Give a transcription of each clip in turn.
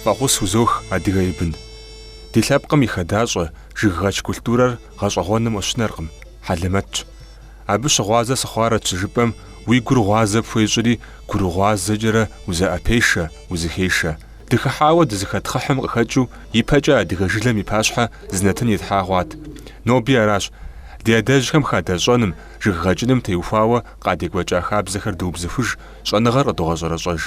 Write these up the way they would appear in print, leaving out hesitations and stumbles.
фӀэгъус узох адыгэ ибын. Ди лъэпкъым и хадащӀэ жыггъэкӀ культурэр гъэщӀэгъуэным ущынэркъым, хьэлэмэтщ. Абы щыгъуазэ сыхъуарэт щыжыпӀэм уи гур гъуазэ пхуещӀри гурыгъуазэкӀэрэ узэӀэпешэ, узыхешэ. Дыхыхьауэ дызыхэтхъыхьым къыхэкӀыу ипэкӀэ адыгэ жылэм и пащхьэ зынэтын итхьа хъуат. Ноби аращ. Ди адэжьхэм хадэщӀэным, жыггъэкӀыным теухуауэ къадекӀуэкӀа хабзэхэр доубзыхуж, щӀэныгъэр къыдогъэщӀэрэщӀэж.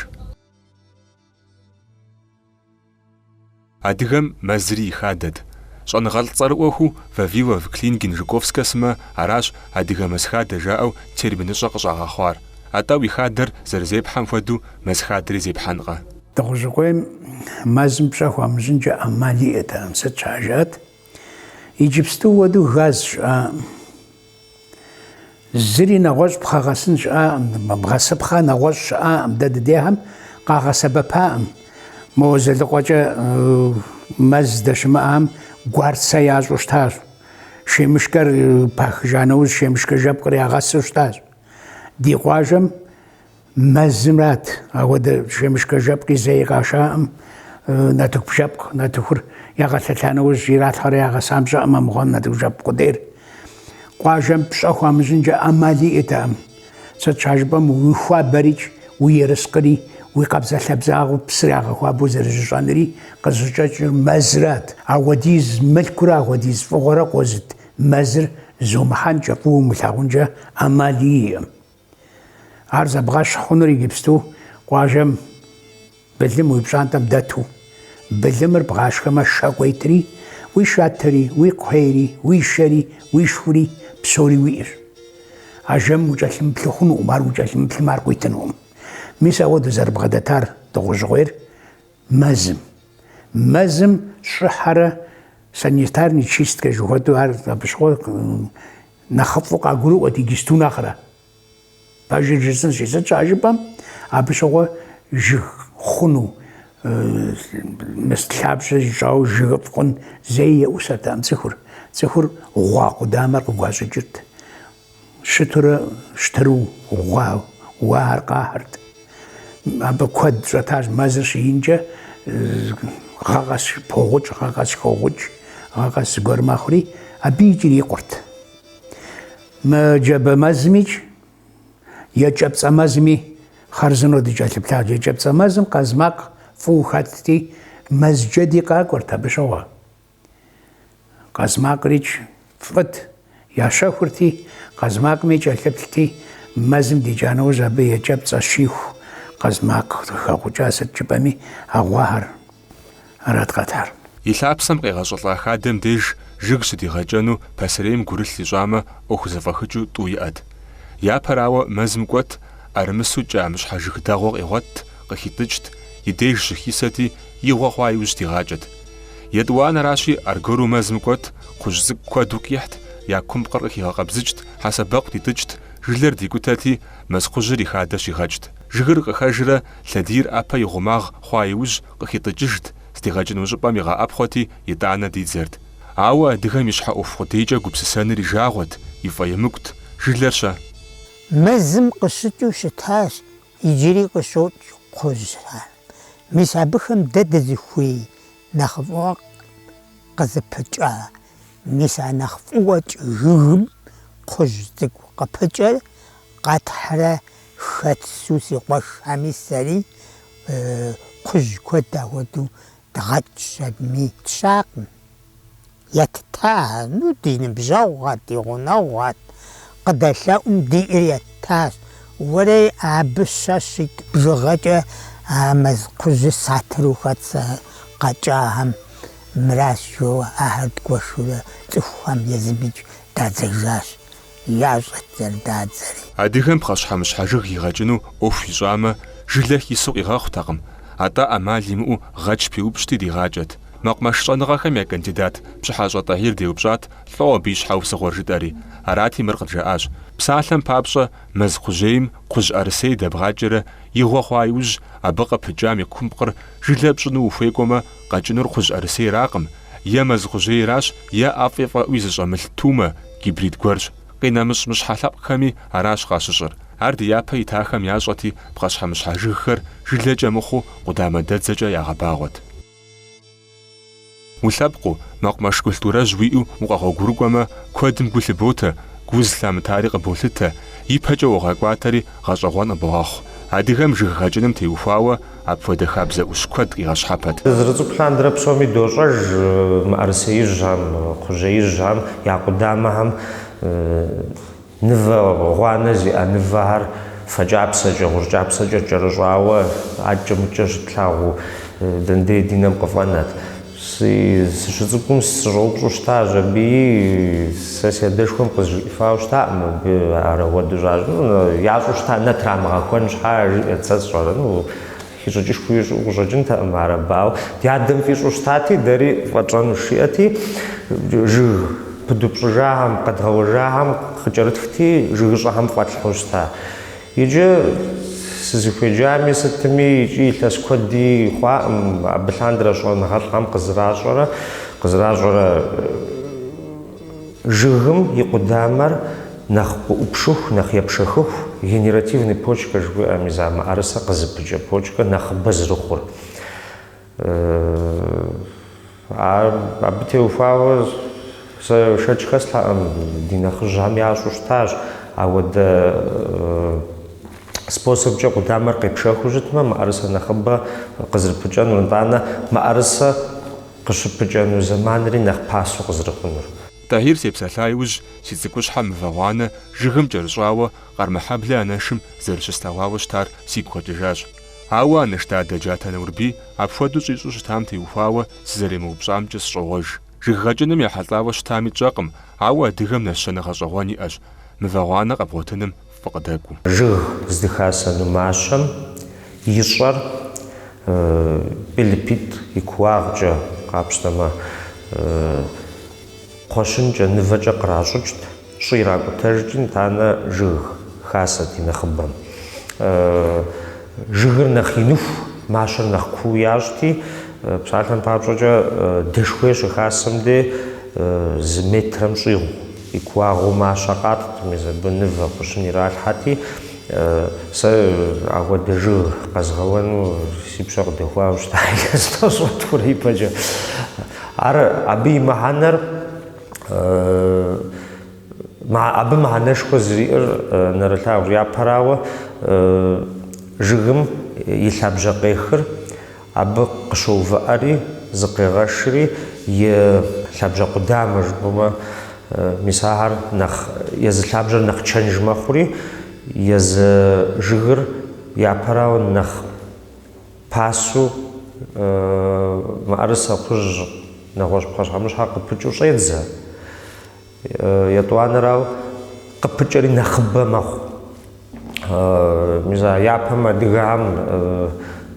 Адыгэм мэзри и хадэт. ЩӀэныгъэлӀ цӀэрыӀуэху Вавилов Клингин Жуковскэ сымэ аращ адыгэ мэзхадэ жаӀэу терминыщӀэ къыщӀагъэхъуар. АтӀэ уи хадэр зэрызепхьэм хуэдэу мэзхадри зепхьэнкъэ. Дыгъужьыкъуейм мэзым пщӀэ хуамыщӀынкӀэ Ӏэмал иӀэтэкъым, сыт щажэт? Иджыпсту уэду газ щыӀэкъым. Зыри нэгъуэщӀ пхъэгъэсын щыӀэкъым, бгъэсыпхъэ нэгъуэщӀ щыӀэкъым. Дэ дыдехьэм къагъэсэбэпаӀым. Мо зэлыкъуэкӀэ мэз дэщымыӀам гуарцэ ящӀу щтащ. Шемышкэр пахыжа нэужь шемышкэ жэпкъыр ягъэсу щтащ. Ди къуажэм мэзымрат ауэдэ шемышкэ жэпкъи зэи къашаӀым, нартыху жэпкъ, нартыхур ягъэлъэлъа нэужь иратхъэрэ ягъэсам щыӀэм амыгъуэм нартыху жэпкъ къудейр. Къуажэм пщӀэ хуамыщӀынкӀэ Ӏэмал иӀэтэкъым. Сыт щажыпӀэм уи хуабэрикӀ, уи ерыскъыри, уи къабзэлъэбзагъыу псыр ягъэхуабэу зэрыжьыщӀэнри къызыщӀэкӀыр мэзрат. Ауэдиз мылъкурэ ауэдиз фӀыгъуэрэ къозыт мэзыр зумыхьэнкӀэ, фӀыуэ умылъагъункӀэ Ӏэмал иӀэкъым. Ар зэбгъэщ хъунур иджыпсту къуажэм былым уи пщӀантӀэм дэту. Былымыр бгъашхэмэ шэкӀуейтри, уи шатэри, уи кхъуейри, уи шэри, уи шхури псори уиӀэщ. Ажэм укӀэлъымыплъыхъунукъым, ар укӀэлъымыплъым ар къуитынукъым. Мис ауэду зэрыбгъэдэтар дыгъужьыгъуейр мэзым. Мэзым щӀыхьэрэ санитарный чисткэ жыхуэдэу ар абы щыгъуэ нэхъыфӀу къагурыӀуэт иджысту нэхърэ. Пэжыр жысӀынщи, сыт щажыпӀэм абы щыгъуэ жыг хъуну, мыслъабжьэ ищӀауэ жыгыфӀ хъун зэи еӀусэртэкъым цӀыхур. ЦӀыхур гъуа къудамэр къыгуащӀыкӀырт. Щытурэ щтыру гъуар къахьырт. Абы куэд щӀэтащ мэзыр щиинкӀэ гъэ къэс погъукӀ, гъэ къэс хогъукӀ, гъэ къэс зыгуэр мэхъури абы икӀри икъурт. Мы джабэ мэзымикӀ екӀэпцӀэ мэзми хъарзынэу дыкӀэлъыплъащ. ЕкӀэпцӀэ мэзым къазмакъ фӀыуэ хэтти, мэз джэди къакӀуэрт абы щыгъуэ. КъазмакърикӀ фӀыт ящэхурти, къазмакъми кӀэлъыплъти, мэзым дикӀа нэужь абы екӀэпцӀэ щиху къазмакъ хэкъукӀа сыт жыпӀэми агъуахьэр арат къэтар. И лъапсэм къегъэщӀэлӀа хадэм деж жыг щыдигъэкӀэну пасэрейм гурылъ ищӀамэ Ӏуэху зэфӀэхыкӀыу тӀу иӀэт. Япэрауэ мэзым кӀуэт, Ӏэрымысу кӀамыщхьэ жыг дэгъуэ къегъуэт, къыхитӀыкӀт, и деж щыхисэти игъуэ хъуа иужь дигъакӀэт. ЕтӀуанэращи, аргору мэзым кӀуэт, кхъужь цӀыкӀу куэду кӀихьт, я кумпкъыр къыхигъэкъэбзыкӀт, хьэсэбэкъу дитӀыкӀт, жылэр дикӀутэти, мэз хъужьыр и хадэ щигъэкӀт. Жыгыр къыхэжрэ лъэдийр Ӏэпэ игъумагъ хъуа иужь къыхитӀыкӀыжт, здигъэкӀыну щӀыпӀэм игъэӀэпхъуэти, итӀанэ дидзэрт. Ауэ адыгэм и щхьэ Ӏуэху къудейкӀэ гупсысэныр и жагъуэт, и фӀэемыкӀут. Жылэрщэ. Мэзым къыщыкӀыу щытащ, иджыри къыщокӀ кхъужьхэр. Мис абыхэм дэ дызыхуей нэхъыфӀыгъуэ къызыпыкӀа. Мис а нэхъ фӀыуэкӀ жыгым кхъужь цӀыкӀу къыпыкӀэр къэтхьэрэ хэтсу си къуэшхьэми сэри кхъужь куэд ахуэдэу дгъэкӀщ, абыми тщакъым. Етта, ди ныбжьэгъугъэт, ди гъунэгъуэт, къыдэлъэӀум диӀэр еттащ. Уэрэ абы щэ щитӀ бжыгъэкӀэ а мэз кхъужьыр сатыру хэт къэкӀахэм мыращ жоуэ ахэр дгуэшурэ цӀыхухэм езымыкӀ дадзэжащ. ЯщӀэт зэрыдадзэри. Адыгэм пхъэщхьэмыщхьэ жыг игъэкӀыну Ӏуэху ищӀамэ, жылэ хису къигъэхъутэкъым. АтӀэ Ӏэмал имыӀэу гъэкӀ пиупщӀти дигъакӀэт. Мэкъумэш щӀэныгъэхэм я кандидат ПщыхьэщӀэ ТӀэхьир деупщӀат, лӀо абы и щхьэ упсыгъуэр жытӀэри. Арати мыр къыджаӀащ. Псалъэм папщӀэ мэз кхъужьейм кхъужь Ӏэрысей дэбгъакӀэрэ игъуэ хъуа иужь абы къыпыкӀам и кумпкъыр жылэ пщӀыну ухуекӀуэмэ къэкӀынур кхъужь Ӏэрысейракъым. Е мэз кхъужьейращ, е ӀэфӀи фӀэӀуи зыщӀэмылъ тумэ, гибрид гуэрщ. КъинэмыщӀ-мыщхьэ лъэпкъхэми аращ къащыщӀыр. Ар ди япэ итахэм ящӀэти, пхъэщхьэмыщхьэ жыгхэр жылэкӀэ мыхъуу къудамэ дэдзэкӀэ ягъэбагъуэт. Улъэпкъу мэкъумэш культурэжь уиӏэу укъэгъуэгурыкӏуэмэ, куэдым гу лъыботэ, гу зылъамытари къыболъытэ, ипэкӏэ угъэкӏуатэри гъэщӏэгъуэн къыбогъэхъу. Адыгэм жыг гъэкӏыным теухуауэ апхуэдэ хабзэ ӏущ куэд къигъэщхьэпэт. Зырыцӏыху псоми дощӏэж мыӏэрысеижьхэм, кхъужьеижьхэм я къудамэхэм нывэ гъуанэ зиӏэ нывэхэр фэкӏапсэкӏэ, гъущӏкӏапсэкӏэ кӏэрыщӏауэ ӏэкӏэ-мыкӏэ щытлъагъуу дэндей ди нэм къыфӏэнэт. Сыщыцӏыкӏум сыщӏэупщӏу щытащ абы сэ си адэшхуэм къызжиӏэфауэ щытаӏым абы арагъуэду щӏащӏэ. Ящӏу щыта нэ трамыгъэхуэн щхьа жиӏэ сэ сщӏэрэ. Хищӏыкӏышхуи щӏыӏэу къыщӏэкӏынтэӏым арабауэ. Ди адэм фищӏу щытати, дэри фӏэчӏэну щиӏэти, жыг пыдупщӏыжахэм, къэдгъэуэжахэм къыкӏэрытхти, жыгыщӏэхэм фӏэлъхьэу щыта. Иджы сызыхуеджами сытми икӏи илъэс куэди хъуаӏым абы лъандэрэ щӏэныгъэлӏхэм къызэращӏэрэ жыгым и къудамэр нэхъ ӏупшыху, нэхъ епшэхыху, генеративный почка жыхуиӏэм, мыӏэрысэ къызыпыкӏэ почка нэхъыбэ зырыхъур. Абы теухуауэ сэ шэч хэслъхьэӏым, ди нэхъыжьхэм ящӏу щытащ, ауэдэ способкӏэ къудамэр къепшэхыу щытмэ, мыӏэрысэ нэхъыбэ къызэрыпыкӏэнур, итӏанэ мыӏэрысэ къыщыпыкӏэну зэманри нэхъ пасэу къызэрыхъунур. Тахир сепсэлъа иужь си цӏыкӏущхьэм мывэгъуанэ жыгым кӏэрыщӏауэ къармэхьэблэ анэшым зэрыщыстауауэ щытар сигу къэкӏыжащ. Ауэ анэш дадэ Джатэ Нурбий апхуэдэу щӏищӏу щытам теухуауэ сызэремыупщӏамкӏэ сщӏогъуэж. Жыг гъэкӏыным ехьэлӏауэ щытами тщӏэкъым, ауэ адыгэм нэщэнэ гъэщӏэгъуэн иӏэщ. Мывэгъуанэ къэбгъуэтыным фыкъыдэкӏуэ. Жыг здыхасэну мащэм ищӏэр пӏилыпитӏ и куагъкӏэ къапщтэмэ кхъуэщынкӏэ, нывэкӏэ къращӏыкӏт, щӏы иракӏутэжкӏи, итӏанэ жыг хасэт и нэхъыбэм. Жыгыр нэхъ иныху, мащэр нэхъ куу ящӏти, псалъэм папщӏэкӏэ дэшхуей щыхасэм де 2 метрым щӏигъу и куагъыу мащэ къатт, мис абы нывэ кхъущын иралъхьэти, сэ ауэдэ жыг къэзгъэуэну си пщэ къыдэхуауэ щыта, стощӏуэтурэ ипэкӏэ. Абы и мыхьэнэр, абы мыхьэнэшхуэ зриӏэр нэрылъагъущ. Япэрауэ жыгым и лъабжьэ къехыр абы къыщоувыӏэри, зыкъегъэшри, и лъабжьэ къудамэ жыпӏэмэ, мис ахэр езы лъабжьэр нэхъ чэнж мэхъури, езы жыгыр япэрауэ нэхъ пасэу мыӏэрысэ кхъужь нэгъуэщӏ пхъэщхьэмыщхьэ къыпыкӏыу щӏедзэ. Етӏуанэрауэ къыпыкӏэри нэхъыбэ мэхъу. Мис япэм адыгэхэм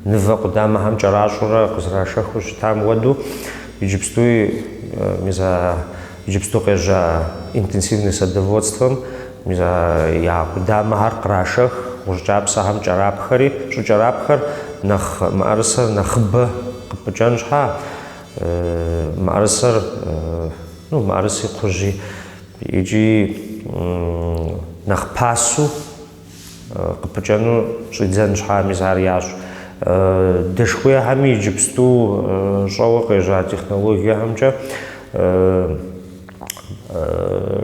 нывэ къудамэхэм кӏэращӏурэ къызэрашэхыу щытам хуэдэу, иджыпсту къежьа интенсивный садоводством я къудамэхэр кърашэх, гъущӏкӏапсэхэм кӏэрапхэри, щӏы кӏэрапхэр нэхъ мыӏэрысэр нэхъыбэ къыпыкӏэн щхьа, мыӏэрыси кхъужьи икӏи нэхъ пасэу къыпыкӏэну щӏидзэн щхьа, мис ар ящӏ. Дэшхуейхэми иджыпсту щӏэуэ къежьа технологиехэмкӏэ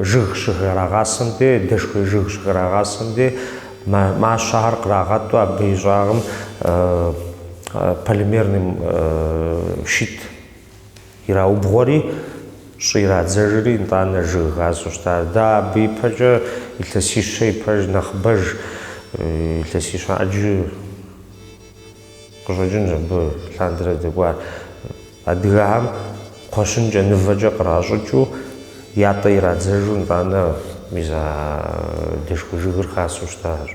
жыг щыгъэрагъасэм де, дэшхуей жыг щыгъэрагъасэм де, мащэхэр кърагъэту абы и щӏагъым полимерный щит ираубгъуэри, щӏы ирадзэжри, итӏанэ жыг гъасэу щытар. Да абы ипэкӏэ илъэсищэ ипэж нэхъыбэж, илъэсищэ ӏэджи къыщӏэкӏынщ абы лъандэрэ дэкӏуар. Адыгэхэм кхъуэщынкӏэ, нывэкӏэ къращӏыкӏыу, ятӏэ ирадзэжу, итӏанэ мис дэшхуей жыгыр хасэу щытащ.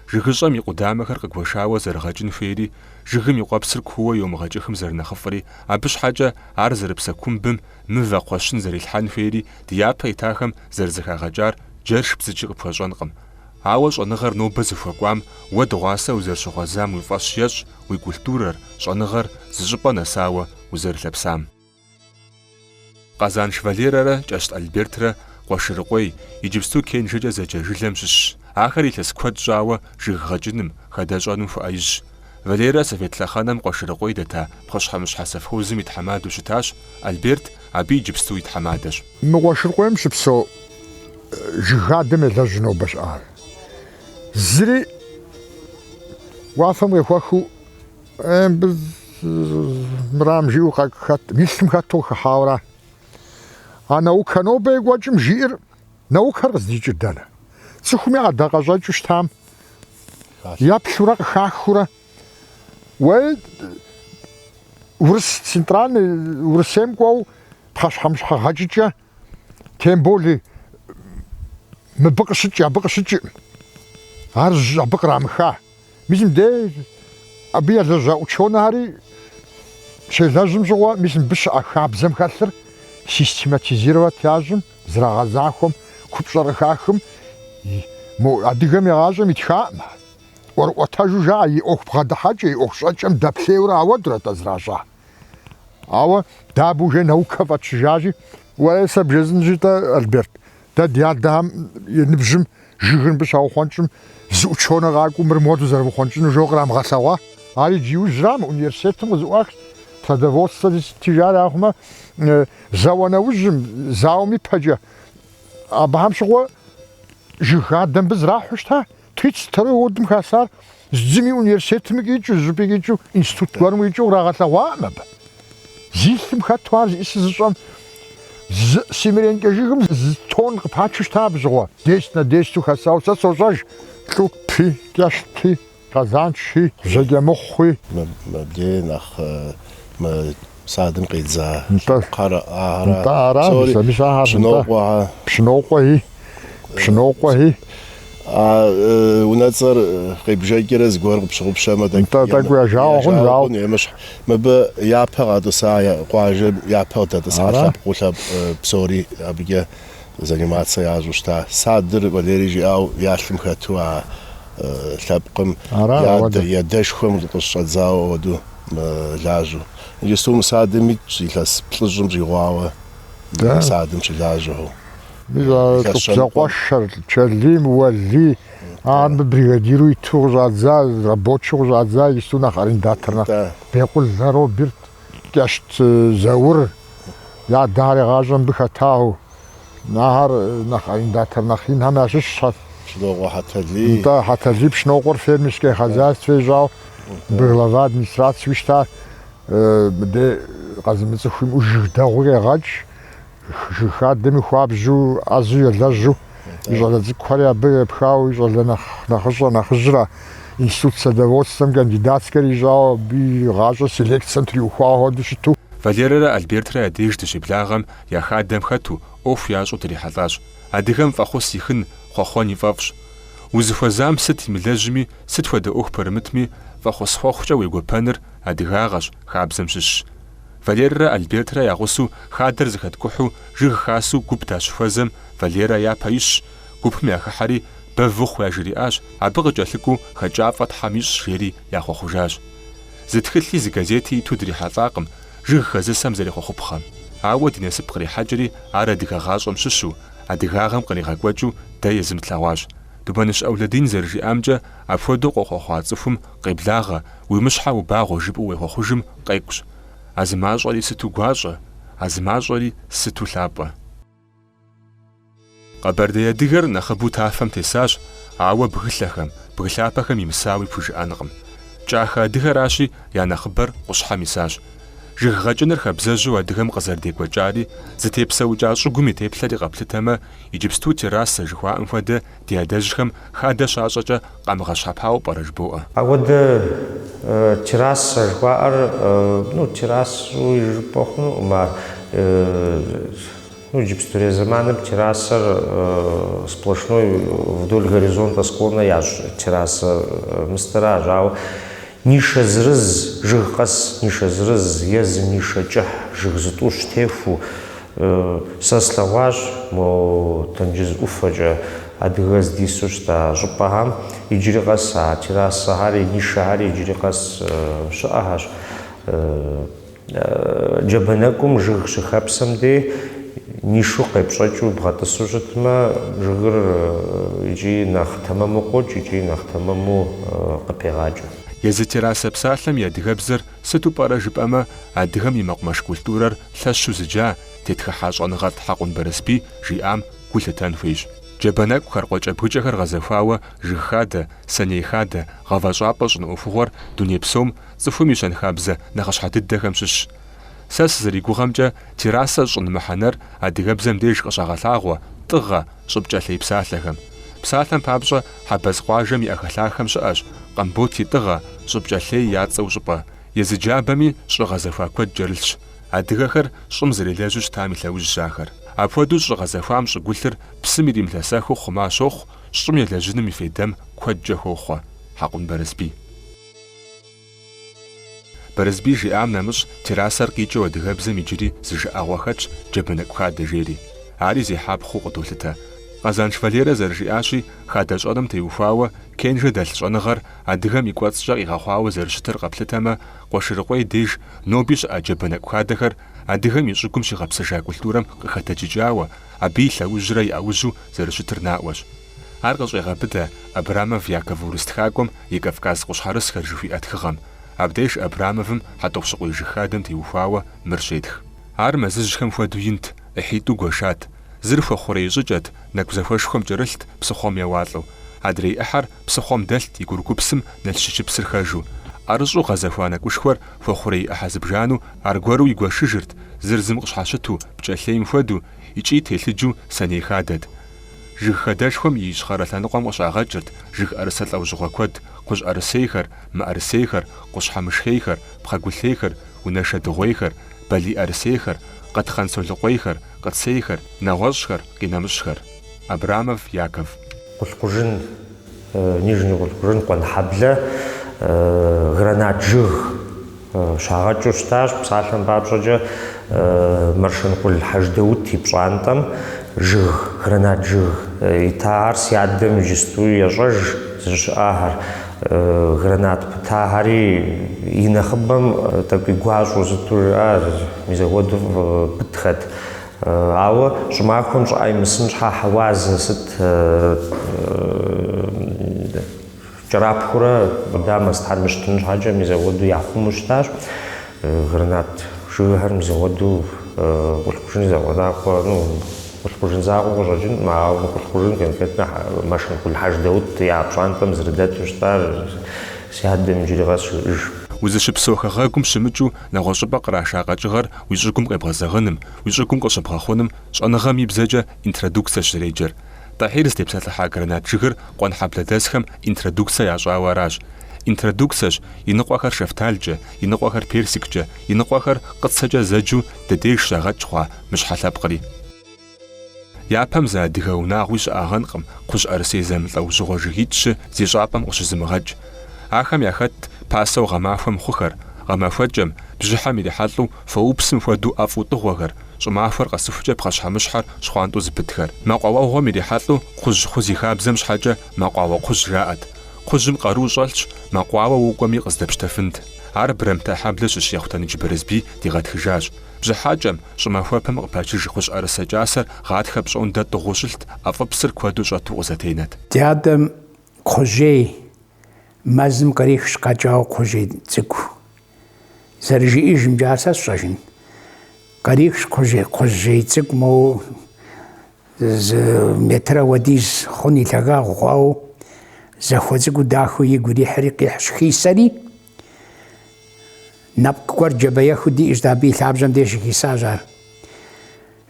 Жыгыщӏэм и къудамэхэр къыгуэшауэ зэрыгъэкӏын хуейри, жыгым и къуэпсыр куууэ йомыгъэкӏыхым зэрынэхъыфӏри, абы щхьэкӏэ ар зэрыпсэ кумбым мывэ кхъуэщын зэрилъхьэн хуейри, ди япэ итахэм зэрызыхагъэкӏар джэрш бзыкӏи къыпхуэщӏэнкъым. Ауэ щӏэныгъэр нобэ зыхуэкӏуам, уэ дыгъуасэ узэрыщыгъуэзам уи фӏэщ ещӏ, уи культурэр, щӏэныгъэр зы щӏыпӏэ нэсауэ узэрылъэпсам. Къэзан Швалерэрэ Кӏэщӏ Альбертрэ Къуэшырыкъуей иджыпсту Кенжэкӏэ зэджэ жылэм щыщщ. Ахэр илъэс куэд щӏауэ жыг гъэкӏыным, хадэщӏэным хуэӏэижь. Валера Совет лъэхъэнэм къуэшырыкъуей дэта пхъэщхьэмыщхьэ совхозым и тхьэмадэу щытащ, Альберт абы иджыпсту и тхьэмадэщ. Мы къуэшырыкъуейм щыпсэу жыг адэм елэжь нобэ щыӏар. Зыри уафэм къехуэхыу мырам жиӏэу мылъым хэту хыхьауэра. А наука нобэ екӏуэкӏым жиӏэр наукэр къыздикӏыр дэнэ? Цӏыхуми къэдакъэщӏэкӏыу щытам, еплъурэ къыхахыурэ. Уэ Урыс центральный Урысейм кӏуэу пхъэщхьэмыщхьэ гъэкӏыкӏэ темболи мыбы къыщыкӏ, абы къыщыкӏ. Ар абы кърамыха. Мисым де абы елэжьа ученыхьэри щелэжьым щыгъуэ мис мыбы щыӏэ хабзэм хэлъыр систематизировать яжьым, зрагъэзахуэм, купщӏэрыхахым, адыгэм ягъащӏэм итхаӏым. ӏуэрыӏуэтэжу жаӏэ и ӏуэху бгъэдыхьэкӏэ, и ӏуэху щӏэкӏэм дэплъейуэрэ ауэдурэ тӏэ зращӏа. Ауэ дабы уже наука фӏэтщыжащи, уэ сэ бжезынщи-тӏэ, Альберт, дэ ди адэхьэм и ныбжьым жыгыр мыбы щаухъуэнщӏым зы ученый къакӏуэу мыр моду зэрымыхъуэнщӏыну жо кърамыгъэлъэгъуа. Ар иджы иужьрам университетым къызыӏуах продовольствие тижар яхъумэ зауэ нэужьым, зауэм ипэкӏэ. Абыхьэм щыгъуэ жыг адэм мыбы зрахьу щыта. 30 годым хэсар зыми университетым икӏыу, жыпӏи икӏыу, институт гуэрым икӏыу кърагъэлъэгъуаӏым абы. Зилъым хэту ар зиӏысыр зыщӏэм семеренкӏэ жыгым 1 тонн къыпачу щыта абы щыгъуэ. Десту хэсауэ сэ сощӏэж лӏупи, кӏэщти, къэзанши, жьэкӏэмыхъуи. Мыбдей нэхъ садым къидза пшынокъуэи. Унэцӏэр къебжэкӏэрэ зыгуэр къыпщыгъупщэмэ тӏэкӏу яжауэ хъун, емыщхь мыбы япэ къатӏыса, къуажэм япэ къыдэтӏыса лъэпкъыу псори абыкӏэ занимация ящӏу щыта. Садыр Валерий жиӏэу ялъым хэту а лъэпкъым ядэшхуэм къыщӏэдзауэ ауэду лажьэу. Иджысту садым итщ илъэс плӏыщӏым щӏигъуауэ садым щылажьэу. Зэкъуэшэр, Чэлим, Уэлий, ар бригадиру иту къыщӏадза, рабочий къыщӏадза, иджысту нэхъ арендатор нэхъ Бекъул Роберт, кӏэщт Заур, я адэр игъащӏэм мыбы хэтауэ. Нэхъыр нэхъ арендатор нэхъ инхэм ящыщщ. Пшынокъуэ Хьэтэлий. Хьэтэлий пшынокъуэр фермерское хозяйство ищӏауэ, мыбы глава администрации щыта. Мыдэ къэзымыцӏыхуим жыг дэгъуи къегъэкӏ. Жыг адэми хуабжьу, ӏэзэу елэжьу, и щӏалэ цӏыкӏухэри абы епхауэ, и щӏалэ нэхъыщӏэ нэхъыжьрэ институт садоводствэм кандидатскэр ищӏауэ, абы гъащӏэ селекцием триухуауэ хуэдэу щыту. Валерэрэ Альбертрэ я деж дыщиблагъэм я хадэм хэту ӏуэху ящӏу трихьэлӏащ. Адыгэм фӏэхъус ихын, хъуэхъуэн и фӏэфӏщ. Узыхуэзам сыт имылэжьми, сыт хуэдэ ӏуэху пэрымытми, фӏэхъус хъуэхъукӏэ уегуэпэныр адыгагъэщ, хабзэм щыщщ. Валерэрэ Альбертрэ ягъусэу хадэр зыхэткӏухьу жыг хасэу гуп дащыхуэзэм Валерэ япэ ищщ. Гупым яхыхьэри бэвыхъу яжриӏащ, абы къыкӏэлъыкӏуу хэкӏафӏэ Тхьэм ищӏ жери яхъуэхъужащ. Зы тхылъи зы газети иту дрихьэлӏакъым жыг хэзысэм зэрихъуэхъупхъэм. Ауэ ди насып кърихьэкӏри ар адыгэ гъащӏэм щыщу, адыгагъэм къригъэкӏуэкӏыу дэ езымылъэгъуащ. Дубаныщ Ӏэулэдин зэрыжиӏамкӏэ, апхуэдэу къохъуэхъуа цӏыхум къеблагъэ, уи мыщхьэ убагъуэ жыпӏэу уехъуэхъужым къекӏущ. А зымащӏэри сыту гуащӏэ, а зымащӏэри сыту лъапӏэ. Къэбэрдей адыгэр нэхъыбэу тафэм тесащ, ауэ бгылъэхэм, бгылъапэхэм имысауи пхужыӏэнкъым. Кӏахэ адыгэращи, я нэхъыбэр къущхьэм исащ. Жыг гъэкӏыныр хэбзэжьу адыгэм къызэрыдекӏуэкӏари, зытепсэукӏа щӏыгум и теплъэри къэплъытэмэ, иджыпсту террасэ жыхуаӏэм хуэдэ ди адэжьхэм хадэ щащӏэкӏэ къамыгъэщхьэпауэ пӏэрэ жыбоӏэ. Ауэдэ террасэ жыхуаӏэр, террасу жыпӏэ хъунукъым. Иджыпсту зэманым террасэр сплошной вдоль горизонта склона ящӏ террасэ мыстэращ, ауэ ниша зырыз жыг къэс, ниша зырыз езы ниша кӏыхь жыг зытӏу щытехыу сэ слъэгъуащ мо Тенджыз ӏуфэкӏэ адыгэ здису щыта щӏыпӏэхьэм иджыри къэс а террасэхьэри нишэхьэри иджыри къэс щыӏэхьэщ. Джабэнэкӏум жыг щыхэпсэм дей нишу къепщӏэкӏыу бгъэтӏысу щытмэ, жыгыр икӏи нэхъ тэмэму къокӏ, икӏи нэхъ тэмэму къыпегъакӏэ. Езы терасэ псалъэм и адыгэбзэр сыту пӏэрэ жыпӏэмэ, адыгэм и мэкъумэш культурэр лъэщу зыджа, тетхыхьа щӏэныгъэ Тхьэкъун Бэрыспий жиӏам гу лъытэн хуейщ. Джэбэнэкӏухэр, къуэкӏэ-бгыкӏэхэр гъэзэхуауэ жыг хадэ, саней хадэ, гъэвэщӏапӏэ щӏыноӏуэхугъуэр дуней псом цӏыхум и щэнхабзэ нэхъыщхьэ дыдэхэм щыщщ. Сэ сызэригугъэмкӏэ терасэ щӏын мыхьэнэр адыгэбзэм деж къыщагъэлъагъуэ тӏыгъэ, щӏыпкӏэ лъей псалъэхэм. Псалъэм папщӏэ хьэбэз къуажэм и ӏэхэлъахэм щыӏэщ къамбот и тӏыгъэ, щӏыпкӏэ лъей я цӏэу щӏыпӏэ. Езы джабэми щӏы гъэзэхуа куэд кӏэрылъщ. Адыгэхэр щӏым зэрелэжьу щытам и лъэужь ахэр. Апхуэдэу щӏы гъэзэхуам щӏыгулъыр псым иримылъэсэху хъума щохъу, щӏым елэжьыным и фейдэм куэдкӏэ хохъуэ. Тхьэкъун Бэрыспий. Бэрыспий жиӏам нэмыщӏ терасэр къикӏэу адыгэбзэм иджыри зыжыӏэгъуэхэтщ Джэбынэкӏу хадэ жери. Ари зехьапхъыу къыдолъытэ. Къэзанш Валерэ зэрыжиӏащи, хадэ щӏэным теухуауэ Кенжэ дэлъ щӏэныгъэр адыгэм и кӏуэцӏкӏэ къигъэхъуауэ зэрыщытыр къэплъытэмэ, Къуэшырыкъуей деж ноби щыӏэ Джэбынэкӏу хадэхэр адыгэм и щӏыгум щигъэпсыжа культурэм къыхэтэджыкӏауэ, абы и лъэужьрэ и ӏэужьу зэрыщытыр наӏуэщ. Ар къыщӏегъэбыдэ Абрамов Яков Урыстхакӏуэм и Кавказ къущхьэрысхэр жыхуиӏэ тхыгъэм. Абдеж Абрамовым хьэтӏохъущыкъуей жыг хадэм теухуауэ мыр щетх. Ар мэзыжьхэм хуэдэу инт, ӏыхьитӏу гуэшат. Зыр хуэхъурей щӏыкӏэт, нэкӏу зэхуэшхуэм кӏэрылът, псыхъуэм еуалӏэу. Адрей ӏыхьэр псыхъуэм дэлът и гурыгупсым налъщыщыпсыр хэжу. Ӏэрыщӏу гъэзэхуа нэкӏушхуэр хуэхъурей ӏыхьэ зыбжану аргуэру игуэшыжырт, зыр зым къыщхьэщыту, пкӏэлъейм хуэдэу, икӏи телъыджу саней хадэт. Жыг хадэшхуэм и ищхъэрэ лъэныкъуэм къыщагъэкӏырт жыг ӏэрысэ лӏэужьыгъуэ куэд, къущӏ-ӏэрысейхэр, мыӏэрысейхэр, къущхьэмышхейхэр, пхъэгулъейхэр, унэшэ дыгъуейхэр, балий ӏэрысейхэр, къэтхъэн солыкъуейхэр, къыцейхэр, нэгъуэщӏхэр, къинэмыщхэр. Абрамов Яков. Къулъкъужын, нижний къулъкъужын къуэнхьэблэ, гранат жыг щагъэкӏыу щытащ. Псалъэм папщӏэкӏэ Маршэнкъул Хьэждэут и пщӏантӏэм жыг, гранат жыг итахьэр си адэм иджысту ещӏэж зыщыӏахэр. Гранат пытахьэри и нэхъыбэм тӏэкӏуи гуащӏэу зыту жиӏащ, мис апхуэдэу пытхэт. Ауэ щӏымахуэм щӏыӏэ имысын щхьа хьэуазэ сыт кӏэрапхъыурэ да мэзтхьэр мыщтын щхьэкӏэ мис апхуэдэу яхъуму щытащ. Гранат жыгхэр мис апхуэдэу къулъкъужын зэгъуэнакъуэ, къулъкъужын закъуэ къыщӏэкӏын, ауэ къулъкъужын конкретно Маршэнкъул Хьэждэут я пщӏантӏэм зэрыдэту щытар си адэм иджыри къэс щыӏыж. Узыщыпсэухэ гъэгум щымыкӏыу нэгъуэщӏыпӏэ къраша къэкӏыгъэр уи щӏыгум къебгъэзэгъыным, уи щӏыгум къыщыбгъэхъуным щӏэныгъэм и бзэкӏэ интродукциещ зэреджэр. Тӏэхьир зытепсэлъыхьа гранат жыгыр къуэнхьэблэдэсхэм интродукцие ящӏауэ аращ. Интродукциещ и ныкъуэхэр шэфталкӏэ, и ныкъуэхэр персиккӏэ, и ныкъуэхэр къыцэкӏэ зэджэу дэдеж щагъэкӏ хъуа мыщхьэ лъэпкъри. Япэм зы адыгэ унагъуи щыӏагъэнкъым, кхъужь-ӏэрысей зэмылӏэужьыгъуэ жыгитӏщи зи щӏапӏэм къыщызымыгъэкӏ. Ахэм яхэт пасэу гъэмахуэм хъухэр, гъэмахуэкӏэм, бжьыхьэм ирихьэлӏэу фоупсым хуэдэу ӏэфӏу тӏыгъуэхэр, щӏымахуэр къэсыхукӏэ пхъэщхьэмыщхьэр щхъуантӏу зыпытхэр. Мэкъуауэгъуэм ирихьэлӏэу кхъужь и хабзэм щхьэкӏэ мэкъуауэ кхъужь жаӏэт. Кхъужьым къару щӏэлъщ, мэкъуауэ укӏуэми къыздэпщтэфынт. Ар Бырэмытэ хьэблэ щыщ Ехъутэныгъэ Бэрыспий дигъэтхыжащ. Бжьыхьэкӏэм щӏымахуэпэм къыпэчыж кхъужь-ӏэрысэ кӏасэр гъатхэ пщӏондэ тӏыгъуу щылът, ӏэфӏыпсыр куэду щӏэту къызэтенэт. Ди адэм кхъужьей мэзым кърихщ къэкӏауэ кхъужьей цӏыкӏу. Зэрыжиӏэжымкӏэ ар сэ сщӏэжын. Кърихщ кхъужьей цӏыкӏу, моуэ зы метр апхуэдиз хъун и лъагагъ хъуауэ зэхуэцӏыкӏуу дахэу игу ирихьэри къихьщ хисэри, нэпкъ гуэр джабэехыу диӏэщ, абы и лъабжьэм деж хисащ ар.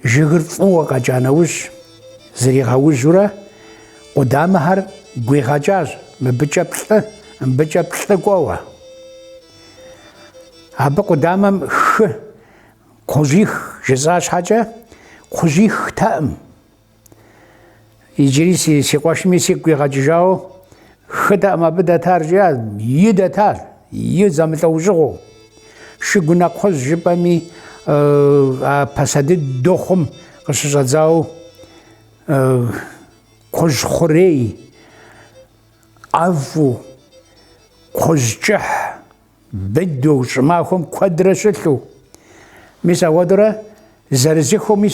Жыгыр фӏыуэ къэкӏа нэужь зригъэужьурэ къудамэхэр гуигъэкӏащ, мыбыкӏэ плӏы кӏуэуэ. Абы къудамэм хы кхъужьих жысӏа щхьэкӏэ кхъужьихтэӏым. Иджыри си къуэшми сигу къигъэкӏыжауэ хыдэӏым абы дэтар жиӏащ, и дэтар, и зэмылӏэужьыгъуэу. Шыгу нэкхъужь жыпӏэми пасэ дыд дыхъум къыщыщӏэдзауэ кхъужь хъурей, ӏэфӏу, кхъужь кӏыхь, быдэу щӏымахуэм куэдрэ щылъу. Мис апхуэдэурэ Зэрызихуми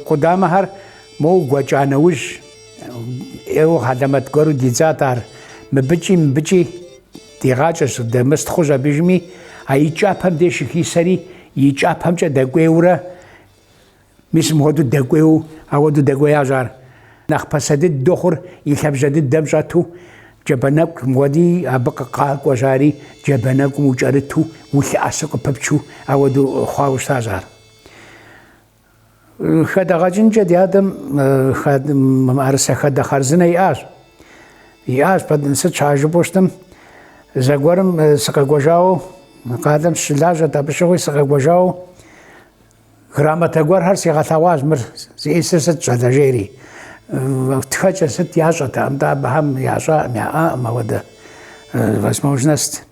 къудамэхэр моу гуэкӀа нэужь ӏейуэ хьэлэмэт гуэру дидзат ар мыбыкӀи дигъакӀэщ дэмыстхъущ абыжми а и кӀапэм деж щыхисэри и кӀапэмкӀэ дэкӀуейуэрэ мис мыхуэду дэкӀуейуэ ауэду дэкӀуеящ ар. Нэхъ пасэ дыд дохъур и лъабжьэ дыдэм щӀэту джабэнэкӀу мыгъуэди абы къакӀуэжари джабэнэкӀум укӀэрыту улъыӀэсу къыпыпчу ауэду хъуауэ щытащ ар. ХадэкъэкӀынкӀэ ди адэм мыӀэрысэ хадэ хъарзынэ иӀащ. ИӀащ сыт щхьэжыпӀэу щытым зэгуэрым сыкъекӀуэжауэ къалэм сыщылажьэт абы щыгъуи сыкъекӀуэжауэ грамматэ гуэрхэр сигъэлъэгъуащ мыр зиӀисыр сыт щӀэлэжейри. Тхэкӏэ сыт ящӏэт абы абыхэм ящӏаӏым яӏаӏым ауэдэ возможность.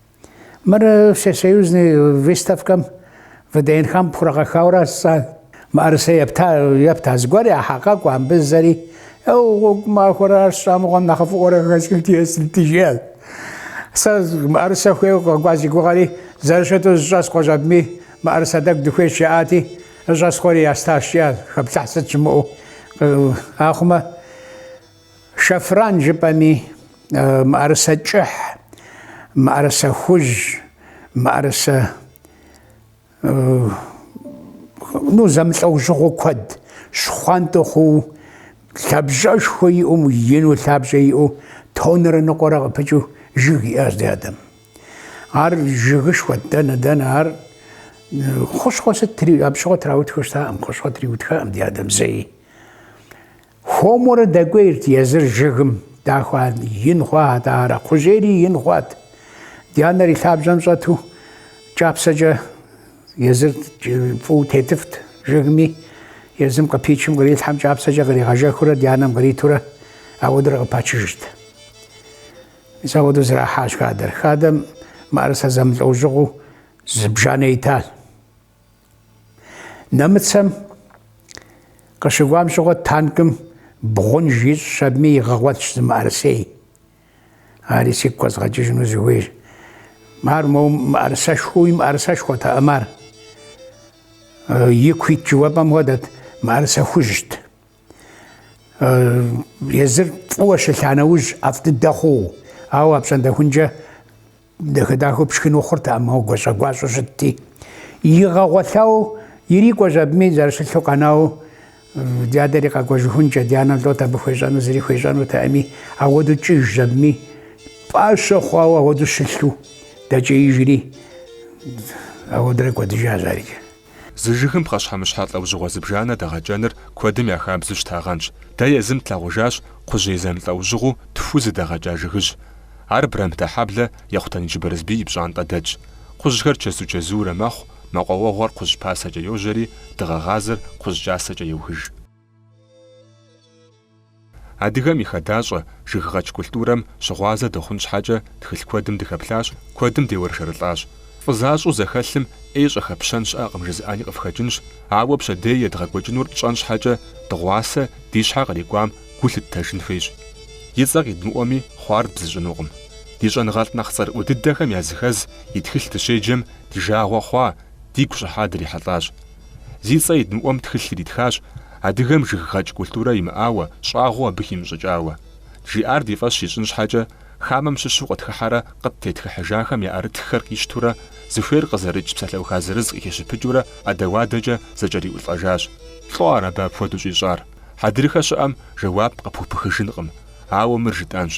Мыр Всесоюзный выставкэм выдеинхэм пхурагъэхауэрэ мыӏэрысэ епта зыгуэр яхьэ къэкӏу абы зэри махуэрэ ар сщӏамыгъуэм нэхъыфӏыӏуэрэ жиӏэт. Сэ мыӏэрысэ хуейуэ къэкӏуа зи гугъэри зэрыщыту зыщӏэс хъуащ абыми мыӏэрысэ тӏэкӏу дыхуейщ жаӏати зыщӏэс хъуэри ястащ жиӏат хэплъхь сыт щымыӏэу. Ахъумэ шэфран жыпӏэми мыӏэрысэ кӏыхь, мыӏэрысэ хуж, мыӏэрысэ зэмылӏэужьыгъуэ куэд щхъуантӏэ хъууэ лъабжьэшхуэ иӏэу ину лъабжьэ иӏэу тонрэ ныкъуэрэ къыпыкӏыу жыг иӏащ ди адэм. Ар жыгышхуэт дэнэ ар хущхъуэ сыт абы щыгъуэ траутхыу щытаӏым, хущхъуэ триутхэӏым ди адэм зэи. Хуэмурэ дэкӏуейрт езыр жыгым дахуа ин хъуат ар, кхъужьейри ин хъуат. Ди анэр и лъабжьэм щӏэту кӏапсэкӏэ езыр фӏыуэ тетыфт жыгми, езым къыпичым кърилъхьэм кӏапсэкӏэ къригъэжэхыурэ ди анэм къритурэ ауэдурэ къыпачыжт. Мис ауэду зрахьащ хадэр. Хадэм мыӏэрысэ зэмылӏэужьыгъуэу зыбжанэ итащ. Нэмыцэм къыщыкӏуам щыгъуэ танкым бгъунж ищӏщ, абыми игъэгъуэтщ зы мыӏэрысей. Ари сигу къэзгъэкӏыжыну зыхуейщ. Ар моуэ мыӏэрысэшхуи мыӏэрысэшхуэтэӏым ар. Ику ит жыуэпӏэм хуэдэт мыӏэрысэ хужт. Езыр фӏыуэ щылъа нэужь ӏэфӏ дыдэ хъууэ, ауэ апщӏондэхункӏэ дахэдахэу пшхын ухъуртэӏым, моуэ гуащӏэ щытти. Игъэгъуэлъауэ ирикӏуэщ абыми зэрыщылъу къэнауэ ди адэри къэкӏуэжыхункӏэ, ди анэм лот абы хуещӏэну зыри хуещӏэнутэӏыми, ауэду кӏыжщ абыми, пӏащэ хъуауэ ауэду щылъу дэкӏеижри ауэдурэ кӏуэдыжащ ари. Зы жыгым пхъэщхьэмыщхьэ лӏэужьыгъуэ зыбжанэ дэгъэкӏэныр куэдым яхабзу щтагъэнщ. Дэ езым тлъагъужащ кхъужьей зэмылӏэужьыгъуэу тху зыдэгъэкӏа жыгыжь. Ар брамтэ хьэблэ ехъутэн иджыбырызбий и пщӏантӏэ дэкӏ. Кхъужьхэр чэзу-чэзуурэ мэхъу, мэкъуауэгъуэр кхъужь пасэкӏэ йожьэри, дыгъэгъазэр кхъужь кӏасэкӏэ еухыж. Адыгэм и хадащӏэ жыгыгъэкӏ культурэм щыгъуазэ дыхъун щхьэкӏэ тхылъ куэдым дыхэплъащ, куэдым деуэршэрылӏащ. Фӏызащӏэу зэхэлъым ӏейщӏэ хэпщэн щыӏэкъым жызыӏэни къыфхэкӏынщ, ауэ пщэдей едгъэкӏуэкӏынур тщӏэн щхьэкӏэ дыгъуасэ ди щхьэ кърикӏуам гу лъыттэжын хуейщ. И цӏэ къидмыӏуэми хъуар бзыщӏынукъым. Ди щӏэныгъэлӏ нэхъ цӏэрыӏуэ дыдэхэм языхэз и тхылъ дыщеджэм ди жагъуэ хъуа, дигу щӏыхьа дрихьэлӏащ. Зи цӏэ идмыӏуэм тхылъ иритхащ, адыгэм жыгыгъэкӏ культурэ имыӏауэ, щӏагъуэу абы химыщӏыкӏауэ. Жиӏар ди фӏэщ ищӏын щхьэкӏэ хамэм щыщу къытхыхьэрэ къыттетхыхьыжахэм я ӏэрытххэр къищтурэ зыхуейр къызэрыкӏ псалъэуха зырызкъ ихищыпыкӏыурэ ӏэдэуадэкӏэ зэкӏэриӏулӏэжащ. ЛӀо ар абы апхуэдэу щӏищӏар? Хьэдрыхэ щыӏэм жэуап къыпыпыхыжынкъым, ауэ мыр жытӏэнщ.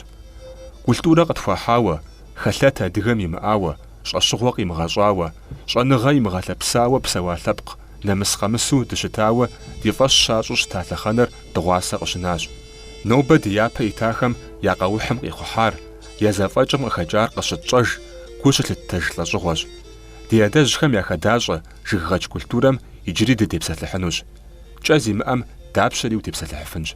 Культурэ къытхуахьауэ, хэлъэт адыгэм имыӏауэ, щӏэщыгъуэ къимыгъэщӏауэ, щӏэныгъэ имыгъэлъэпсауэ псэуа лъэпкъ, нэмыс-къэмысу дыщытауэ ди фӏэщ щащӏу щыта лъэхъэнэр дыгъуасэ къыщынащ. Нобэ ди япэ итахэм я къэухьым къихъухьар, я зэфӏэкӏым къыхэкӏар къыщытщӏэж, гу щылъыттэж лӏэщӏыгъуэщ. Ди адэжьхэм я хадащӏэ жыгыгъэкӏ культурэм иджыри дыдепсэлъыхьынущ. КӀэ зимыӏэм дапщэри удепсэлъыхьыфынщ.